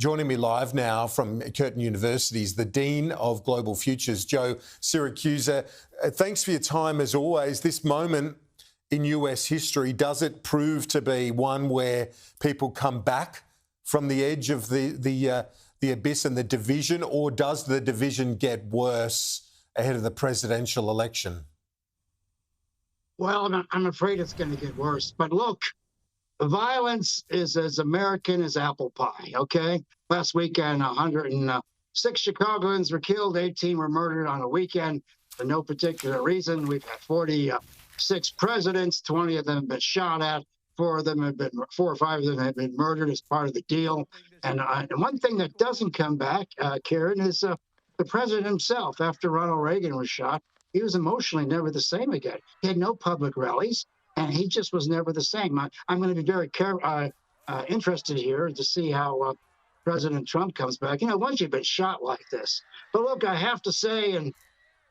Joining me live now from Curtin University is the Dean of Global Futures, Joe Siracusa. Thanks for your time as always. This moment in US history, does it prove to be one where people come back from the edge of the abyss and the division, or does the division get worse ahead of the presidential election? Well, I'm afraid it's going to get worse. But look, violence is as American as apple pie, okay? Last weekend, 106 Chicagoans were killed, 18 were murdered on a weekend for no particular reason. We've had 46 presidents, 20 of them have been shot at, 4 or 5 of them have been murdered as part of the deal. And one thing that doesn't come back, Karen, is the president himself. After Ronald Reagan was shot, he was emotionally never the same again. He had no public rallies, and he just was never the same. I'm going to be very interested here to see how President Trump comes back. You know, once you've been shot like this. But look, I have to say, and,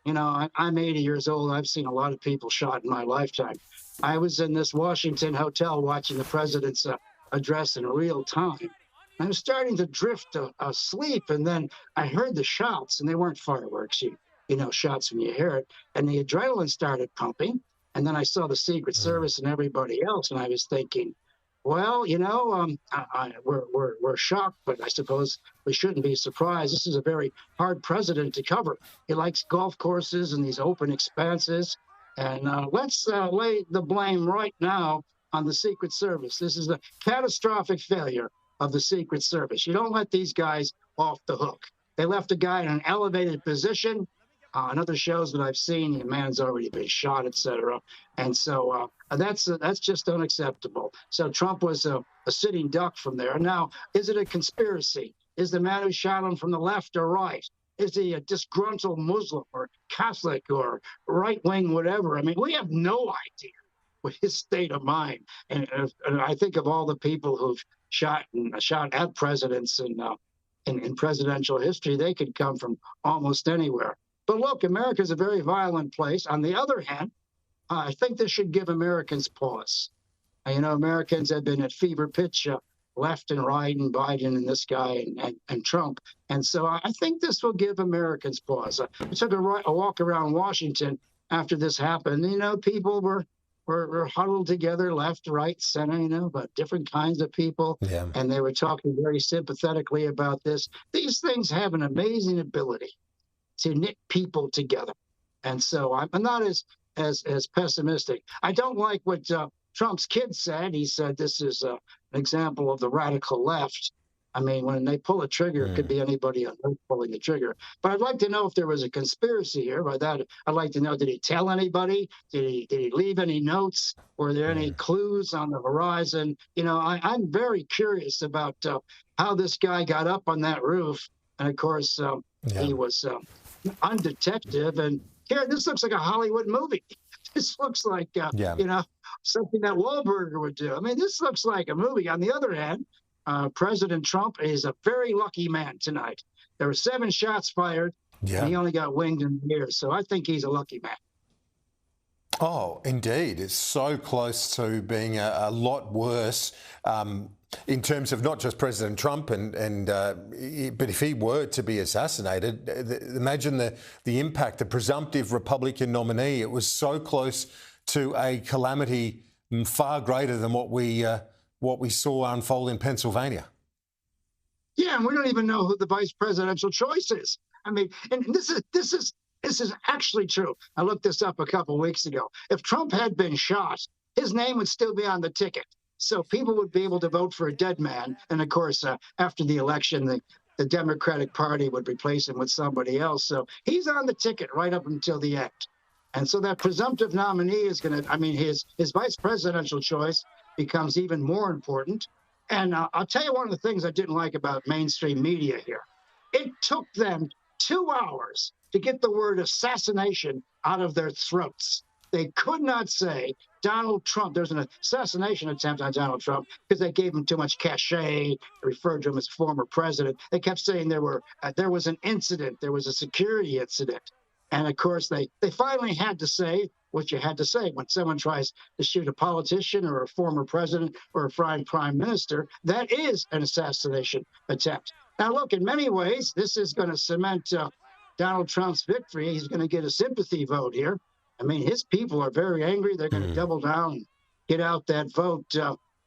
you know, I'm 80 years old. I've seen a lot of people shot in my lifetime. I was in this Washington hotel watching the president's address in real time. I was starting to drift asleep, and then I heard the shots, and they weren't fireworks. You know, shots when you hear it. And the adrenaline started pumping. And then I saw the Secret Service and everybody else, and I was thinking, well, you know, we're shocked, but I suppose we shouldn't be surprised. This is a very hard president to cover. He likes golf courses and these open expanses. And let's lay the blame right now on the Secret Service. This is a catastrophic failure of the Secret Service. You don't let these guys off the hook. They left a guy in an elevated position. On other shows that I've seen, the man's already been shot, et cetera. And so that's just unacceptable. So Trump was a sitting duck from there. Now, is it a conspiracy? Is the man who shot him from the left or right? Is he a disgruntled Muslim or Catholic or right-wing, whatever? I mean, we have no idea what his state of mind. And I think of all the people who've shot at presidents in presidential history, they could come from almost anywhere. But look, America is a very violent place. On the other hand, I think this should give Americans pause. You know, Americans have been at fever pitch, left and right, and Biden and this guy and Trump. And so I think this will give Americans pause. I took a walk around Washington after this happened. You know, people were huddled together, left, right, center, you know, but different kinds of people. Yeah. And they were talking very sympathetically about this. These things have an amazing ability to knit people together. And so I'm not as pessimistic. I don't like what Trump's kid said. He said this is an example of the radical left. I mean, when they pull a trigger, it could be anybody on earth pulling the trigger. But I'd like to know if there was a conspiracy here. By that, I'd like to know, did he tell anybody? Did he leave any notes? Were there any clues on the horizon? You know, I'm very curious about how this guy got up on that roof. And of course, he was undetective. And here, this looks like a Hollywood movie. This looks like, you know, something that Wahlberg would do. I mean, this looks like a movie. On the other hand, President Trump is a very lucky man tonight. There were 7 shots fired, and he only got winged in the ear. So I think he's a lucky man. Oh, indeed. It's so close to being a lot worse in terms of not just President Trump, but if he were to be assassinated, imagine the impact, the presumptive Republican nominee. It was so close to a calamity far greater than what we saw unfold in Pennsylvania. Yeah, and we don't even know who the vice presidential choice is. I mean, and this is actually true. I looked this up a couple of weeks ago. If Trump had been shot, his name would still be on the ticket. So people would be able to vote for a dead man. And of course, after the election, the Democratic Party would replace him with somebody else. So he's on the ticket right up until the end. And so that presumptive nominee is going to, I mean, his vice presidential choice becomes even more important. And I'll tell you one of the things I didn't like about mainstream media here. It took them 2 hours to get the word assassination out of their throats. They could not say Donald Trump. There's an assassination attempt on Donald Trump because they gave him too much cachet, referred to him as former president. They kept saying there was an incident, there was a security incident. And of course, they finally had to say what you had to say when someone tries to shoot a politician or a former president or a prime minister. That is an assassination attempt. Now, look, in many ways, this is going to cement Donald Trump's victory. He's going to get a sympathy vote here. I mean, his people are very angry. They're going to double down and get out that vote.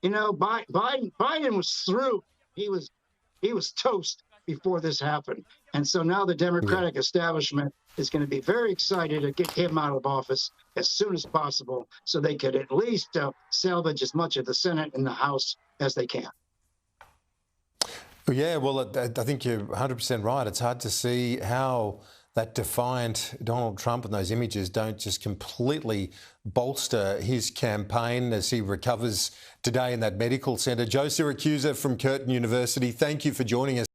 Biden was through. He was toast before this happened. And so now the Democratic establishment is going to be very excited to get him out of office as soon as possible so they could at least salvage as much of the Senate and the House as they can. Yeah, well, I think you're 100% right. It's hard to see how that defiant Donald Trump and those images don't just completely bolster his campaign as he recovers today in that medical centre. Joe Siracusa from Curtin University, thank you for joining us.